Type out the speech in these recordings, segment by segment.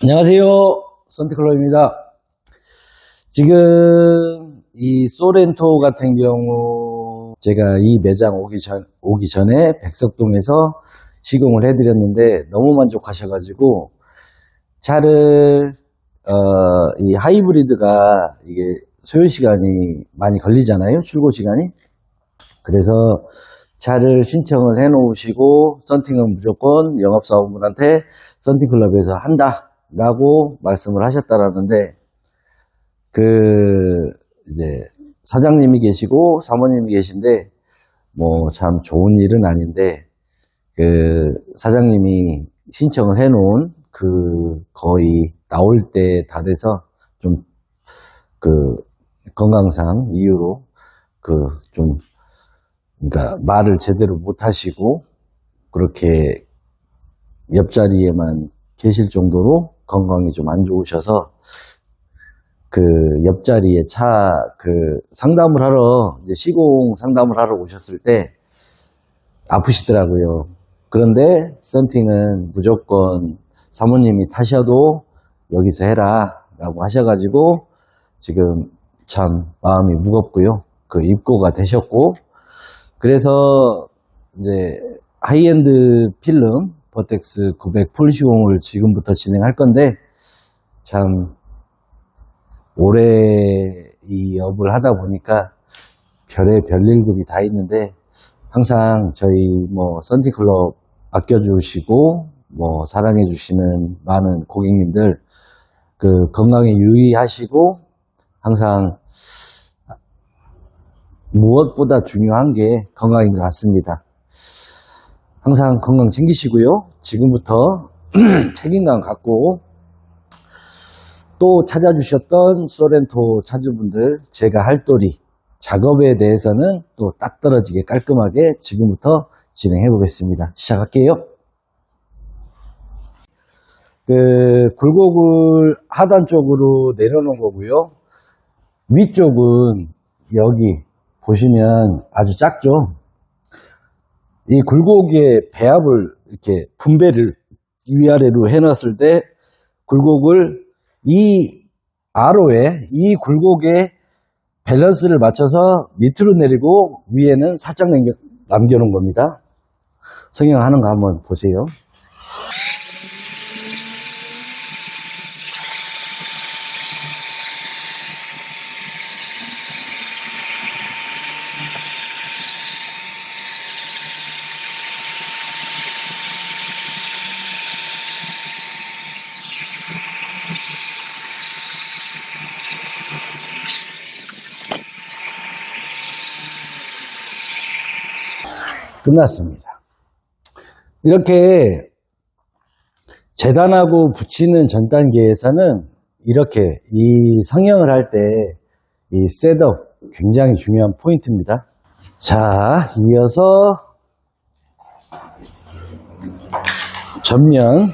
안녕하세요. 선택클럽입니다. 지금 이 소렌토 같은 경우 제가 이 매장 오기 전에 백석동에서 시공을 해드렸는데 너무 만족하셔가지고 차를 이 하이브리드가 이게 소요 시간이 많이 걸리잖아요. 출고 시간이. 그래서 차를 신청을 해 놓으시고 썬팅은 무조건 영업사원분한테 썬팅클럽에서 한다 라고 말씀을 하셨다라는데, 이제 사장님이 계시고 사모님이 계신데 뭐 참 좋은 일은 아닌데, 사장님이 신청을 해 놓은 거의 나올 때 다 돼서 좀 건강상 이유로 좀 그러니까 말을 제대로 못 하시고 그렇게 옆자리에만 계실 정도로 건강이 좀 안 좋으셔서 옆자리에 상담을 하러, 이제 시공 상담을 하러 오셨을 때 아프시더라고요. 그런데 썬팅은 무조건 사모님이 타셔도 여기서 해라 라고 하셔가지고 지금 참 마음이 무겁고요. 입고가 되셨고, 그래서 이제 하이엔드 필름 버텍스 900 풀 시공을 지금부터 진행할 건데, 참 올해 이 업을 하다 보니까 별일들이 다 있는데, 항상 저희 썬팅클럽 아껴주시고 사랑해주시는 많은 고객님들 건강에 유의하시고, 항상 무엇보다 중요한 게 건강인 것 같습니다. 항상 건강 챙기시고요. 지금부터 책임감 갖고 또 찾아주셨던 소렌토 차주분들, 제가 할 도리 작업에 대해서는 또 딱 떨어지게 깔끔하게 지금부터 진행해 보겠습니다. 시작할게요. 굴곡을 하단 쪽으로 내려놓은 거고요. 위쪽은 여기 보시면 아주 작죠. 이 굴곡의 배합을 이렇게 분배를 위아래로 해놨을 때 굴곡을 이 굴곡의 밸런스를 맞춰서 밑으로 내리고 위에는 살짝 남겨놓은 겁니다. 성형하는 거 한번 보세요. 끝났습니다. 이렇게 재단하고 붙이는 전 단계에서는 이렇게 이 성형을 할 때 이 셋업 굉장히 중요한 포인트입니다. 자, 이어서 전면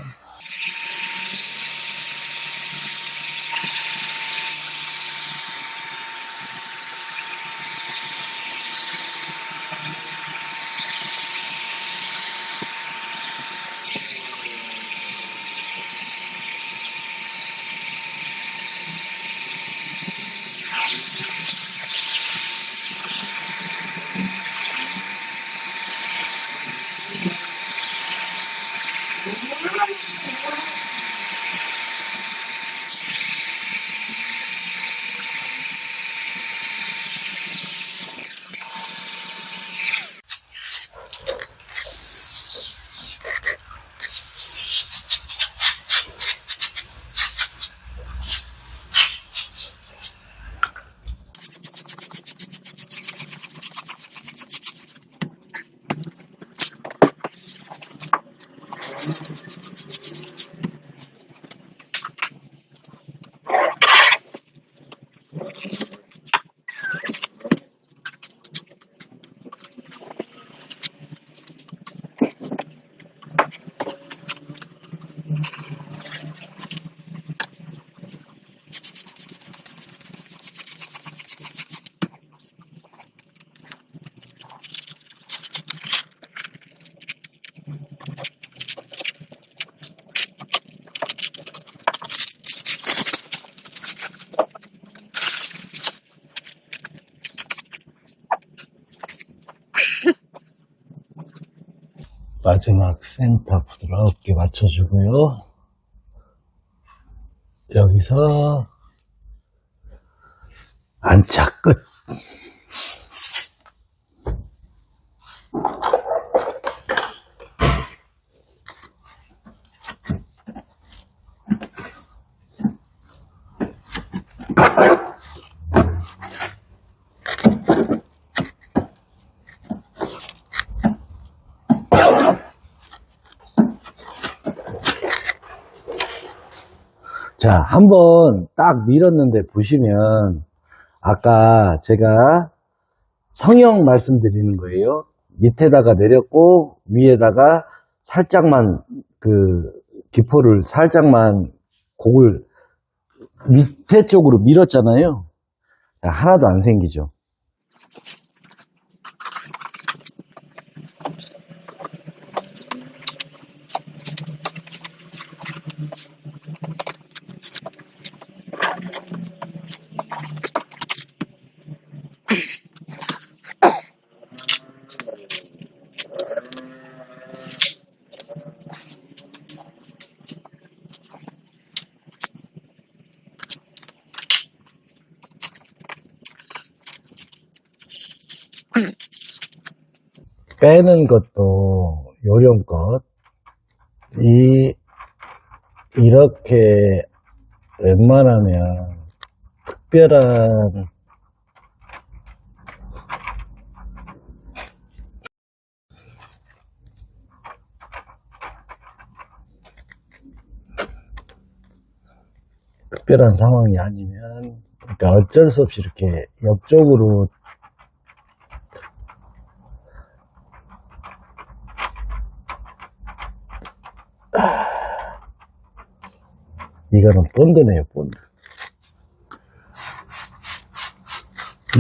마지막 센터 부드럽게 맞춰주고요. 여기서 안착 끝. 자, 한번 딱 밀었는데 보시면 아까 제가 성형 말씀드리는 거예요. 밑에다가 내렸고 위에다가 살짝만 그 기포를 살짝만 곡을 밑에 쪽으로 밀었잖아요. 하나도 안 생기죠. 빼는 것도 요령껏 이렇게 웬만하면 특별한 상황이 아니면 그러니까 어쩔 수 없이 이렇게 옆쪽으로 이거는 본드네요, 본드.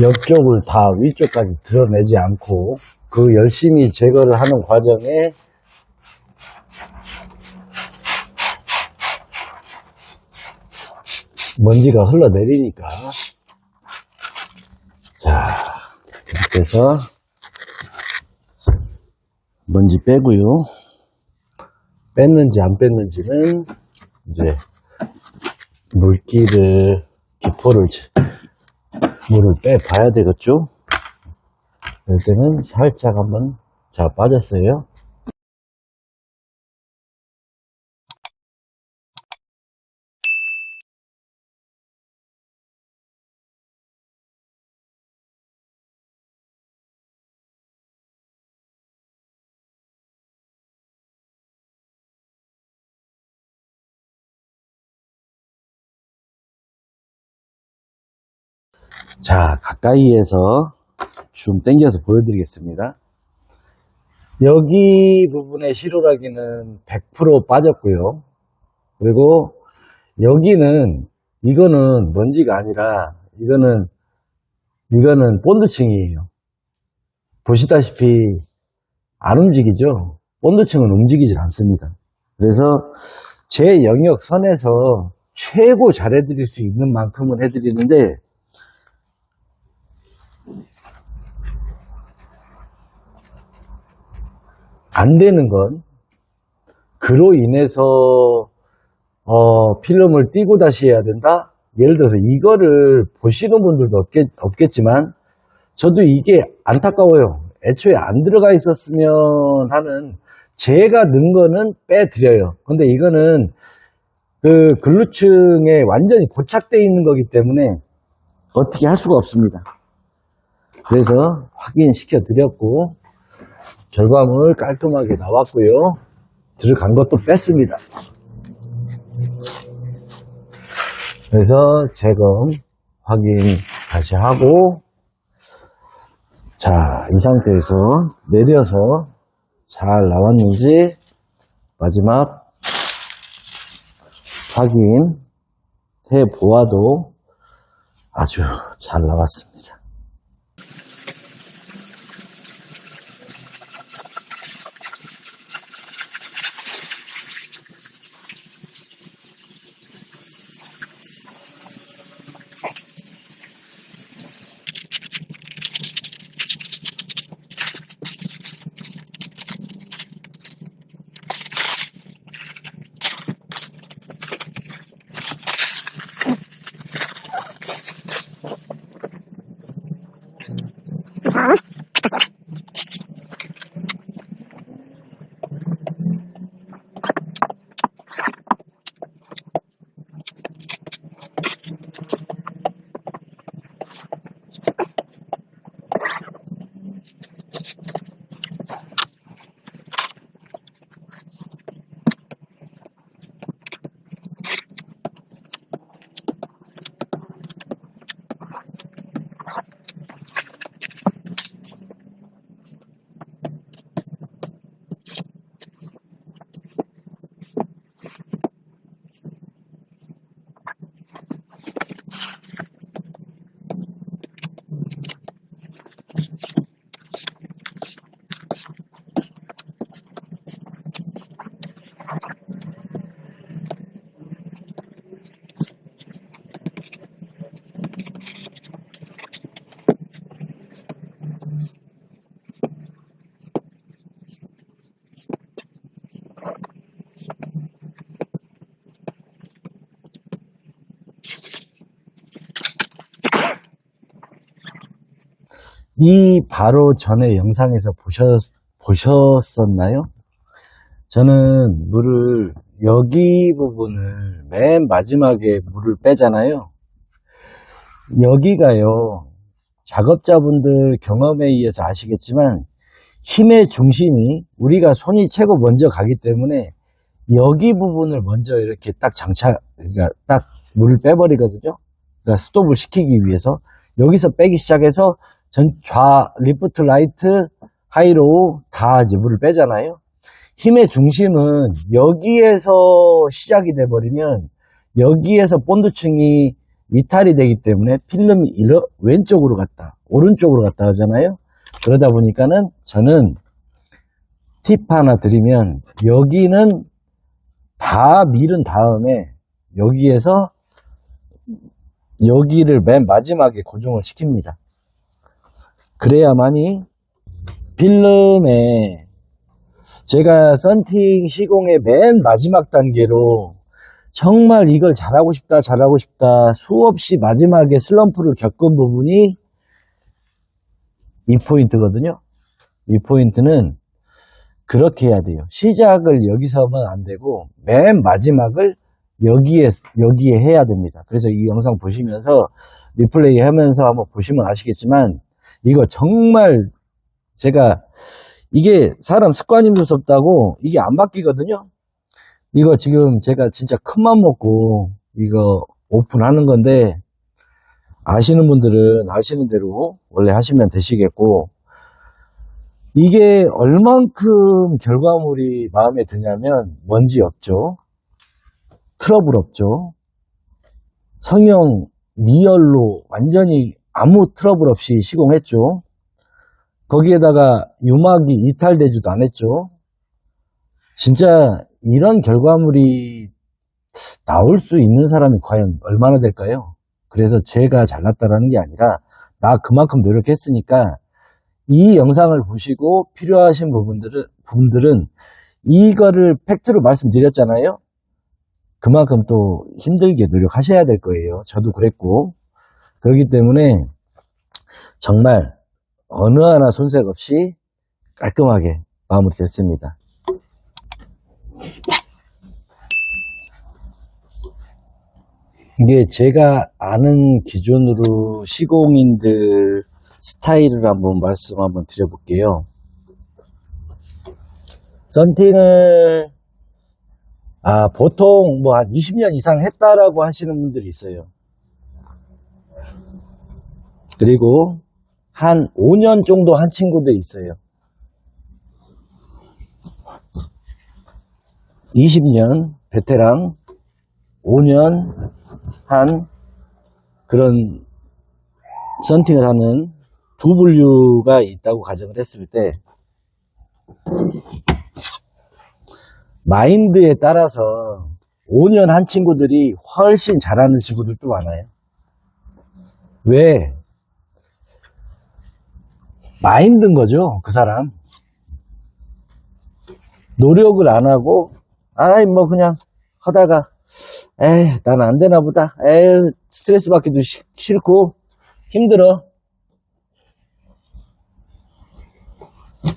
옆쪽을 다 위쪽까지 드러내지 않고 그 열심히 제거를 하는 과정에 먼지가 흘러내리니까. 자, 이렇게 해서 먼지 빼고요. 뺐는지 안 뺐는지는 이제 물을 빼봐야 되겠죠? 이럴 때는 살짝 한번, 자, 빠졌어요. 자, 가까이에서 줌 당겨서 보여드리겠습니다. 여기 부분의 시로라기는 100% 빠졌고요. 그리고 여기는 이거는 먼지가 아니라 이거는 본드층이에요. 보시다시피 안 움직이죠. 본드층은 움직이질 않습니다. 그래서 제 영역 선에서 최고 잘해드릴 수 있는 만큼은 해드리는데 안 되는 건 그로 인해서 필름을 띄고 다시 해야 된다? 예를 들어서 이거를 보시는 분들도 없겠지만 저도 이게 안타까워요. 애초에 안 들어가 있었으면 하는 제가 넣은 거는 빼드려요. 근데 이거는 그 글루층에 완전히 고착되어 있는 거기 때문에 어떻게 할 수가 없습니다. 그래서 확인시켜 드렸고 결과물 깔끔하게 나왔고요. 들어간 것도 뺐습니다. 그래서 재검 확인 다시 하고 자, 이 상태에서 내려서 잘 나왔는지 마지막 확인 해보아도 아주 잘 나왔습니다. 이 바로 전에 영상에서 보셨었나요? 저는 물을, 여기 부분을 맨 마지막에 물을 빼잖아요. 여기가요, 작업자분들 경험에 의해서 아시겠지만 힘의 중심이 우리가 손이 최고 먼저 가기 때문에 여기 부분을 먼저 이렇게 딱 그러니까 딱 물을 빼버리거든요. 그러니까 스톱을 시키기 위해서 여기서 빼기 시작해서 리프트, 라이트, 하이로우 다 이제 물을 빼잖아요. 힘의 중심은 여기에서 시작이 돼버리면 여기에서 본드층이 이탈이 되기 때문에 필름이 왼쪽으로 갔다, 오른쪽으로 갔다 하잖아요. 그러다 보니까는 저는 팁 하나 드리면 여기는 다 밀은 다음에 여기에서 여기를 맨 마지막에 고정을 시킵니다. 그래야만이 필름에 제가 썬팅 시공의 맨 마지막 단계로 정말 이걸 잘하고 싶다 수없이 마지막에 슬럼프를 겪은 부분이 이 포인트거든요. 이 포인트는 그렇게 해야 돼요. 시작을 여기서 하면 안 되고 맨 마지막을 여기에 해야 됩니다. 그래서 이 영상 보시면서 리플레이 하면서 한번 보시면 아시겠지만 이거 정말 제가 이게 사람 습관이 무섭다고 이게 안 바뀌거든요. 이거 지금 제가 진짜 큰맘 먹고 이거 오픈하는 건데 아시는 분들은 아시는 대로 원래 하시면 되시겠고, 이게 얼만큼 결과물이 마음에 드냐면 먼지 없죠, 트러블 없죠, 성형 미열로 완전히 아무 트러블 없이 시공했죠. 거기에다가 유막이 이탈되지도 않았죠. 진짜 이런 결과물이 나올 수 있는 사람이 과연 얼마나 될까요? 그래서 제가 잘났다라는 게 아니라 나 그만큼 노력했으니까 이 영상을 보시고 필요하신 분들은 이거를 팩트로 말씀드렸잖아요. 그만큼 또 힘들게 노력하셔야 될 거예요. 저도 그랬고. 그렇기 때문에 정말 어느 하나 손색 없이 깔끔하게 마무리됐습니다. 이게 제가 아는 기준으로 시공인들 스타일을 한번 말씀 한번 드려볼게요. 썬팅을 보통 뭐 한 20년 이상 했다라고 하시는 분들이 있어요. 그리고 한 5년 정도 한 친구들이 있어요. 20년 베테랑, 5년 한 그런 썬팅을 하는 두 분류가 있다고 가정을 했을 때, 마인드에 따라서 5년 한 친구들이 훨씬 잘하는 친구들도 많아요. 왜? 마인드인 거죠, 그 사람. 노력을 안 하고, 뭐 그냥 하다가, 난 안 되나 보다. 스트레스 받기도 싫고, 힘들어.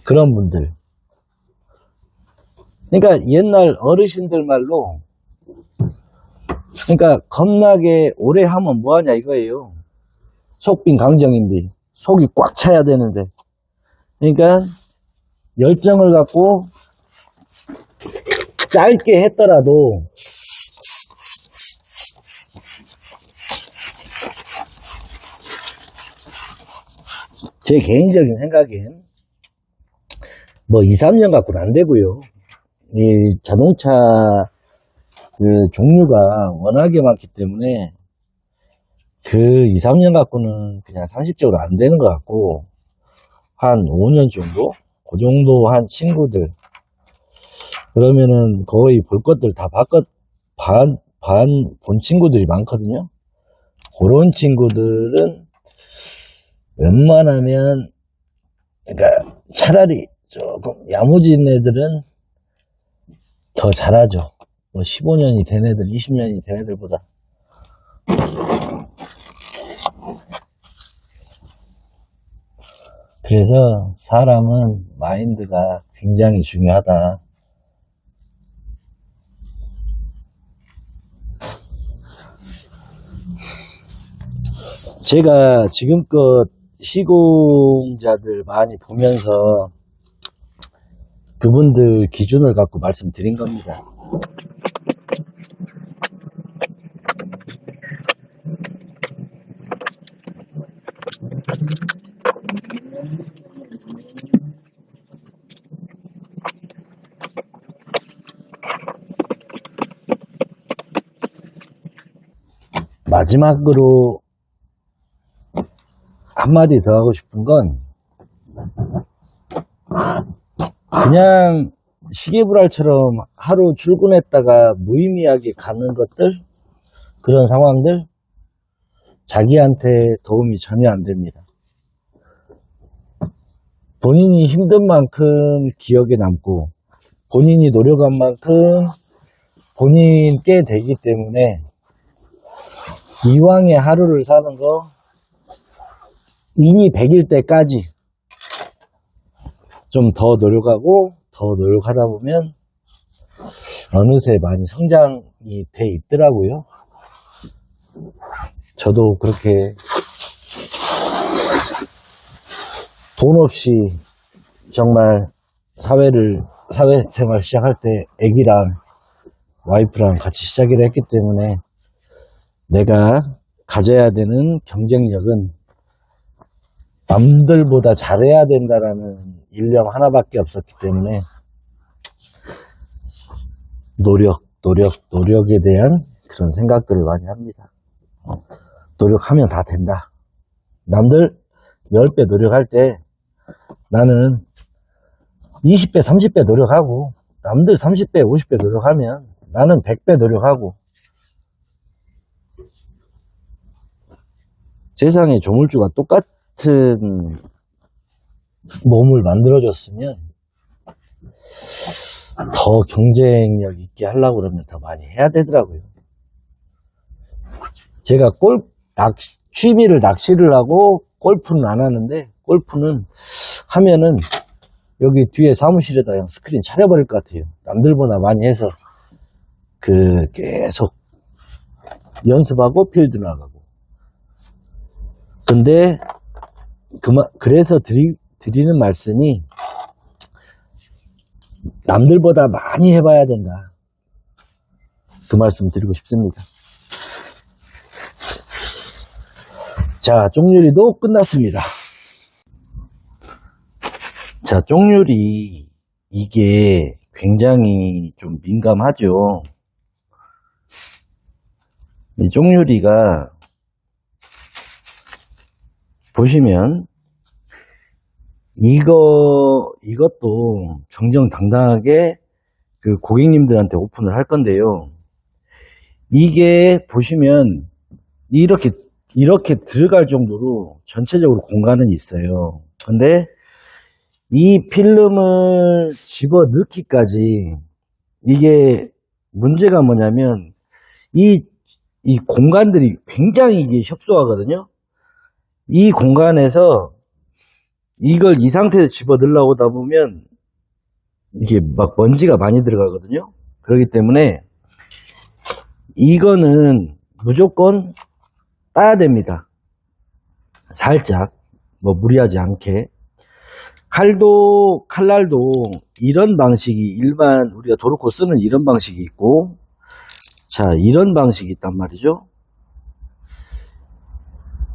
그런 분들. 그러니까 옛날 어르신들 말로, 그러니까 겁나게 오래 하면 뭐하냐 이거예요. 속빈 강정인비. 속이 꽉 차야 되는데. 그러니까 열정을 갖고 짧게 했더라도 제 개인적인 생각엔 뭐 2, 3년 갖고는 안 되고요. 이 자동차 그 종류가 워낙에 많기 때문에 그 2, 3년 갖고는 그냥 상식적으로 안 되는 것 같고, 한 5년 정도? 그 정도 한 친구들, 그러면은 거의 볼 것들 다 본 친구들이 많거든요. 그런 친구들은 웬만하면, 그러니까 차라리 조금 야무진 애들은 더 잘하죠. 뭐 15년이 된 애들, 20년이 된 애들보다. 그래서 사람은 마인드가 굉장히 중요하다. 제가 지금껏 시공자들 많이 보면서 그분들 기준을 갖고 말씀드린 겁니다. 마지막으로 한마디 더 하고 싶은 건 그냥 시계불알처럼 하루 출근했다가 무의미하게 가는 것들, 그런 상황들 자기한테 도움이 전혀 안 됩니다. 본인이 힘든 만큼 기억에 남고 본인이 노력한 만큼 본인께 되기 때문에 이왕의 하루를 사는 거 인이 100일 때까지 좀 더 노력하고 더 노력하다 보면 어느새 많이 성장이 돼 있더라고요. 저도 그렇게 돈 없이 정말 사회생활 시작할 때 애기랑 와이프랑 같이 시작을 했기 때문에 내가 가져야 되는 경쟁력은 남들보다 잘해야 된다라는 일념 하나밖에 없었기 때문에 노력에 대한 그런 생각들을 많이 합니다. 노력하면 다 된다. 남들 10배 노력할 때 나는 20배, 30배 노력하고 남들 30배, 50배 노력하면 나는 100배 노력하고 세상에 조물주가 똑같은 몸을 만들어줬으면 더 경쟁력 있게 하려고 그러면 더 많이 해야 되더라고요. 제가 취미를 낚시를 하고 골프는 안 하는데 골프는 하면은 여기 뒤에 사무실에다 그냥 스크린 차려버릴 것 같아요. 남들보다 많이 해서 계속 연습하고 필드 나가고. 근데 그래서 드리는 말씀이 남들보다 많이 해봐야 된다. 그 말씀 드리고 싶습니다. 자, 쪽유리도 끝났습니다. 자, 쪽유리 이게 굉장히 좀 민감하죠. 이 쪽유리가 보시면 이것도 정정당당하게 그 고객님들한테 오픈을 할 건데요. 이게 보시면 이렇게 들어갈 정도로 전체적으로 공간은 있어요. 근데 이 필름을 집어 넣기까지 이게 문제가 뭐냐면 이 공간들이 굉장히 이게 협소하거든요. 이 공간에서 이걸 이 상태에서 집어 넣으려고 하다 보면 이게 막 먼지가 많이 들어가거든요. 그렇기 때문에 이거는 무조건 따야 됩니다. 살짝 뭐 무리하지 않게. 칼날도 이런 방식이 일반 우리가 도르코 쓰는 이런 방식이 있고, 자, 이런 방식이 있단 말이죠.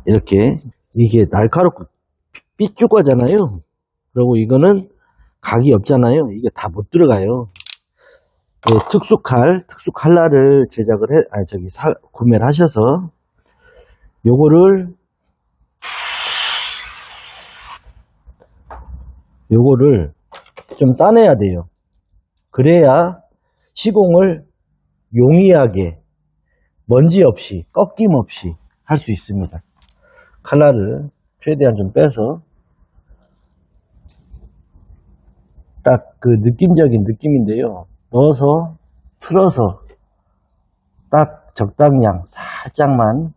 이렇게 이게 날카롭고 삐죽하잖아요. 그리고 이거는 각이 없잖아요. 이게 다 못 들어가요. 네, 특수 칼날을 구매를 하셔서 요거를 좀 따내야 돼요. 그래야 시공을 용이하게 먼지 없이 꺾임 없이 할 수 있습니다. 칼날을 최대한 좀 빼서 딱 그 느낌적인 느낌인데요. 넣어서 틀어서 딱 적당량 살짝만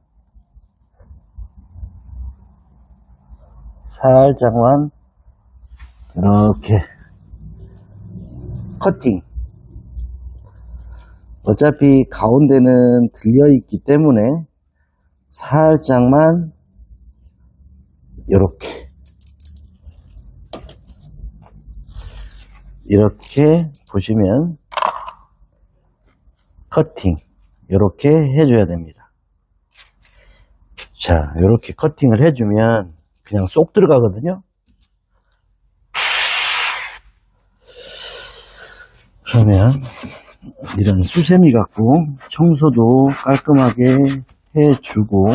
이렇게 커팅. 어차피 가운데는 들려있기 때문에 살짝만 이렇게 보시면 커팅 이렇게 해줘야 됩니다. 자, 이렇게 커팅을 해주면 그냥 쏙 들어가거든요. 그러면 이런 수세미 갖고 청소도 깔끔하게 해주고,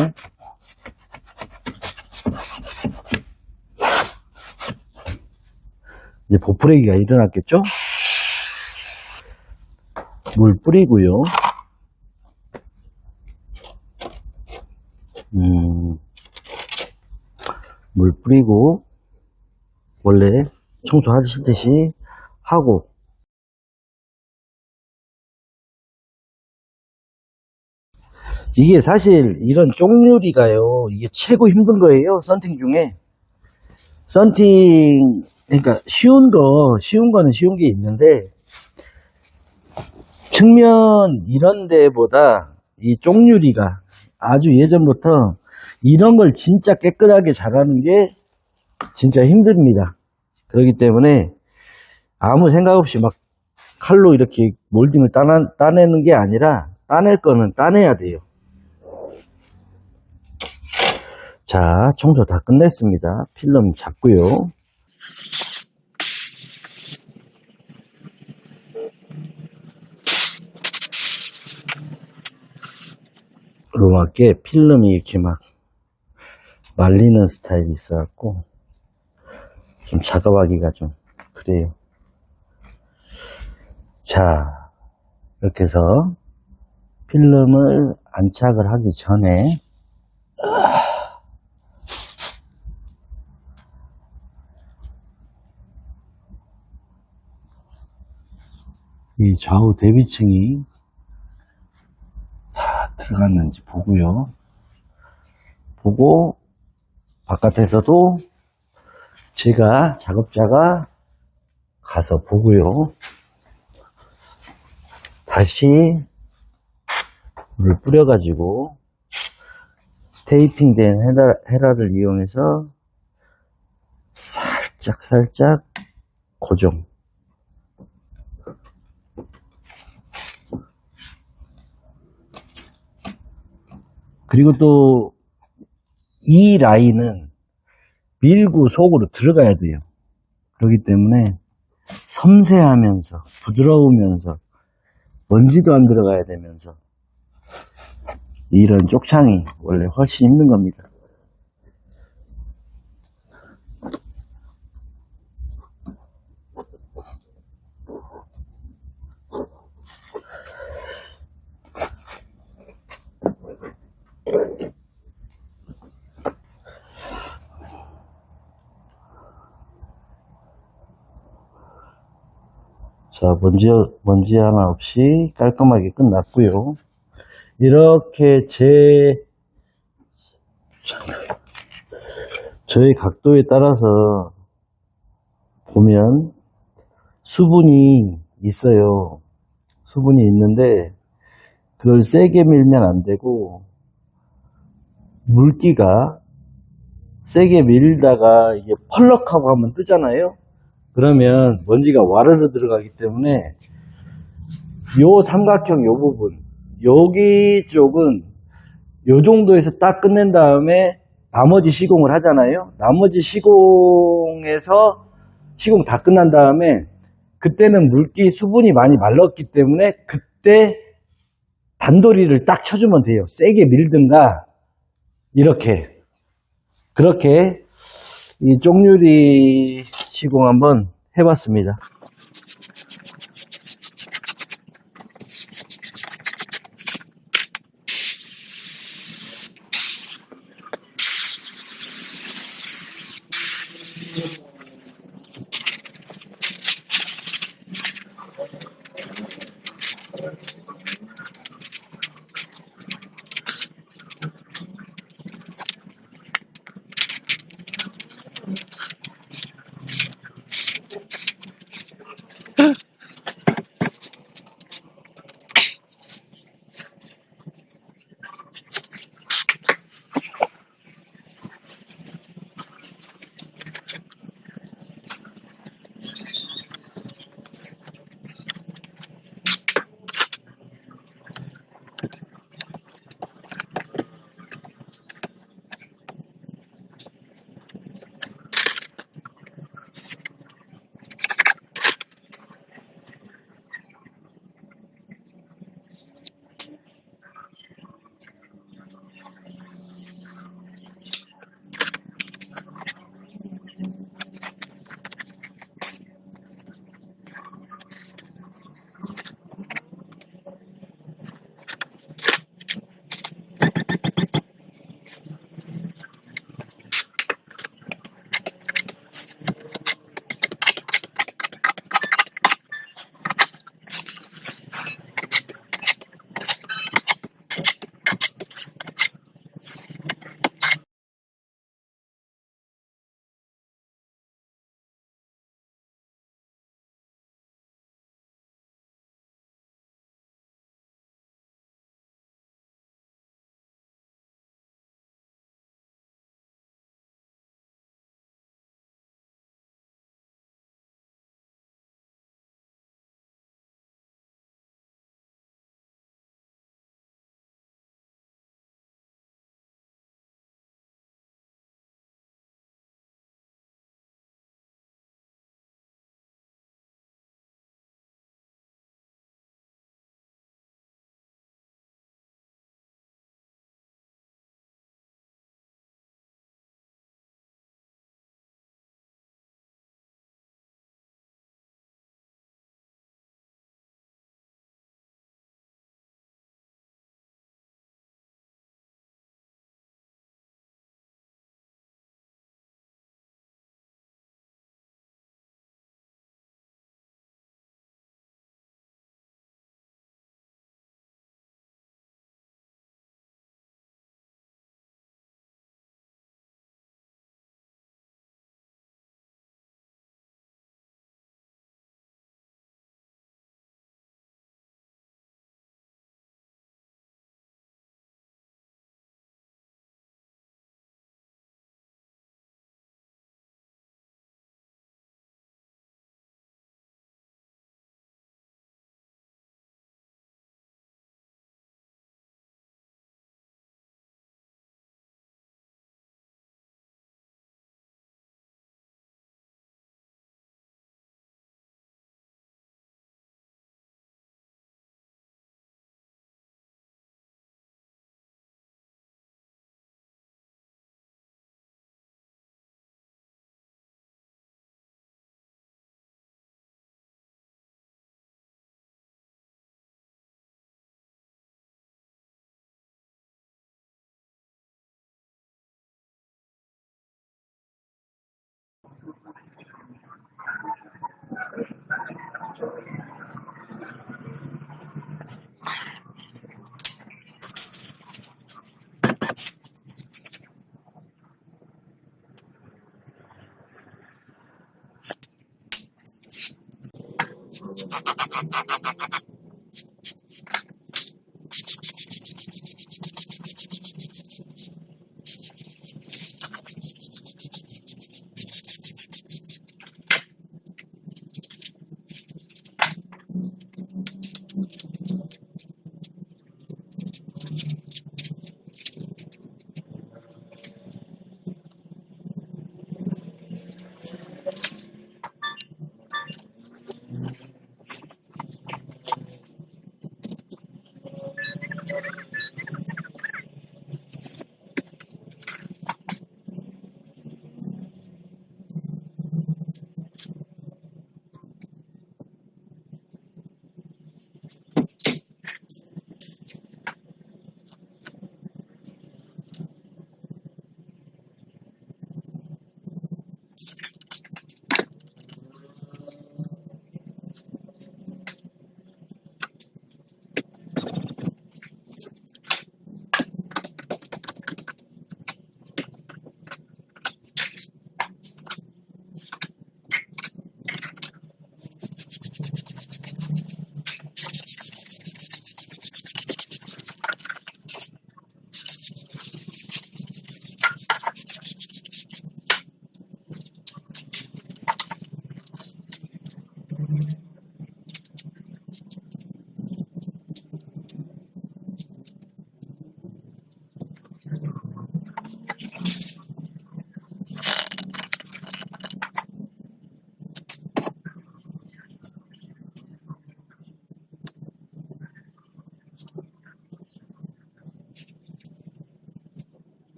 이제 보풀레기가 일어났겠죠? 물 뿌리고요. 물 뿌리고 원래 청소하시듯이 하고, 이게 사실 이런 쪽유리가요, 이게 최고 힘든 거예요. 썬팅 중에. 썬팅, 그러니까 쉬운 거는 쉬운 게 있는데, 측면 이런 데보다 이 쪽유리가 아주 예전부터 이런 걸 진짜 깨끗하게 잘하는 게 진짜 힘듭니다. 그렇기 때문에 아무 생각 없이 막 칼로 이렇게 몰딩을 따내는 게 아니라, 따낼 거는 따내야 돼요. 자, 청소 다 끝냈습니다. 필름 잡고요. 로마게 필름이 이렇게 막 말리는 스타일이 있어갖고 좀 작업하기가 좀 그래요. 자, 이렇게 해서 필름을 안착을 하기 전에 이 좌우 대비층이 다 들어갔는지 보고요. 보고 바깥에서도 제가 작업자가 가서 보고요. 다시 물을 뿌려가지고 테이핑된 헤라를 이용해서 살짝 고정. 그리고 또 이 라인은 밀고 속으로 들어가야 돼요. 그렇기 때문에 섬세하면서 부드러우면서 먼지도 안 들어가야 되면서 이런 쪽창이 원래 훨씬 힘든 겁니다. 자, 먼지 하나 없이 깔끔하게 끝났고요. 이렇게 저의 각도에 따라서 보면 수분이 있어요. 수분이 있는데 그걸 세게 밀면 안 되고, 물기가 세게 밀다가 이게 펄럭하고 한번 뜨잖아요. 그러면 먼지가 와르르 들어가기 때문에 요 삼각형 요 부분, 여기 쪽은 요 정도에서 딱 끝낸 다음에 나머지 시공을 하잖아요. 나머지 시공에서 시공 다 끝난 다음에 그때는 물기 수분이 많이 말랐기 때문에 그때 단도리를 딱 쳐주면 돼요. 세게 밀든가 이렇게. 그렇게 이 쪽유리 시공 한번 해봤습니다.